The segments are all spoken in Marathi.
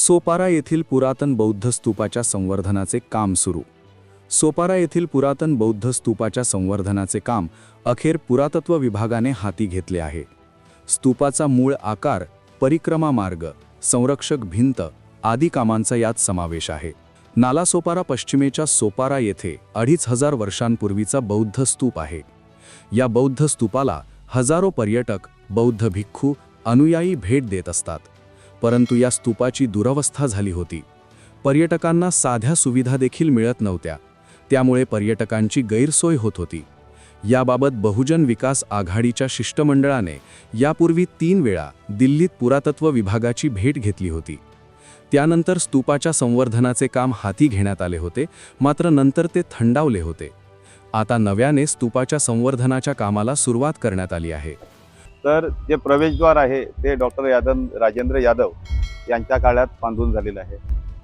सोपारा येथील पुरातन बौद्ध स्तूपाच्या संवर्धनाचे काम सुरू. सोपारा येथील पुरातन बौद्ध स्तूपाच्या संवर्धनाचे काम अखेर पुरातत्व विभागाने हाती घेतले आहे. स्तूपाचा मूळ आकार, परिक्रमा मार्ग, संरक्षक भिंत आदी कामांचा यात समावेश आहे. नालासोपारा पश्चिमेच्या सोपारा येथे 2500 वर्षांपूर्वीचा बौद्ध स्तूप आहे. या बौद्ध स्तूपाला हजारो पर्यटक, बौद्ध भिक्खू, अनुयायी भेट देत असतात. परंतु या स्तूपाची दुरवस्था झाली होती. पर्यटकांना साध्या सुविधा देखील मिळत नव्हत्या. त्यामुळे पर्यटकांची गैरसोय होत होती. याबाबत बहुजन विकास आघाडीच्या शिष्टमंडळाने यापूर्वी 3 वेळा दिल्लीत पुरातत्व विभागाची भेट घेतली होती. त्यानंतर स्तूपाच्या संवर्धनाचे काम हाती घेण्यात आले होते, मात्र नंतर ते थंडावले होते. आता नव्याने स्तूपाच्या संवर्धनाच्या कामाला सुरुवात करण्यात आली आहे. तर जे प्रवेशद्वार आहे ते डॉक्टर राजेंद्र यादव यांच्या काळात बांधून झालेलं आहे.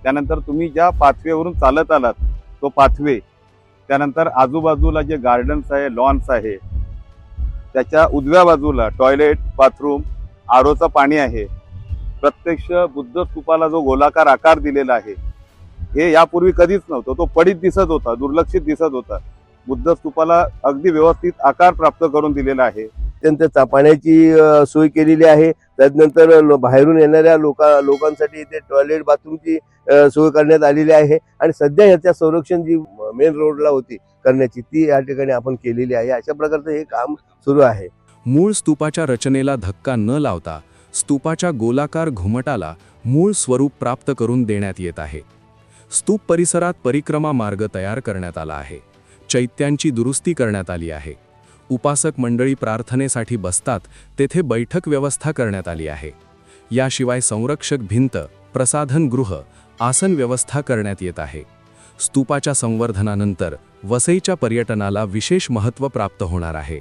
त्यानंतर तुम्ही ज्या पाथवेवरून चालत आलात तो पाथवे, त्यानंतर आजूबाजूला जे गार्डन्स आहे, लॉन्स आहे, त्याच्या उजव्या बाजूला टॉयलेट, बाथरूम, आरोचं पाणी आहे. प्रत्यक्ष बुद्ध स्तूपाला जो गोलाकार आकार दिलेला आहे हे यापूर्वी कधीच नव्हतं. तो पडीत दिसत होता, दुर्लक्षित दिसत होता. बुद्ध स्तूपाला अगदी व्यवस्थित आकार प्राप्त करून दिलेला आहे. अत्यंत पाण्याची सोय केलेली आहे. त्यानंतर बाहेरून येणाऱ्या लोकांसाठी इथे टॉयलेट, बाथरूमची सोय करण्यात आलेली आहे. आणि सध्या याच्या संरक्षण जी मेन रोडला होती करण्याची ती या ठिकाणी आपण केलेली आहे. अशा प्रकारचं हे काम सुरू आहे. मूळ स्तूपाच्या रचनेला धक्का न लावता स्तूपाच्या गोलाकार घुमटाला मूळ स्वरूप प्राप्त करून देण्यात येत आहे. स्तूप परिसरात परिक्रमा मार्ग तयार करण्यात आला आहे. चैत्यांची दुरुस्ती करण्यात आली आहे. उपासक मंडळी प्रार्थनेसाठी बसतात तेथे बैठक व्यवस्था करण्यात आली आहे. याशिवाय संरक्षक भिंत, प्रसाधन गृह, आसन व्यवस्था करण्यात येत आहे. स्तूपाच्या संवर्धनानंतर वसईच्या पर्यटनाला विशेष महत्त्व प्राप्त होणार आहे.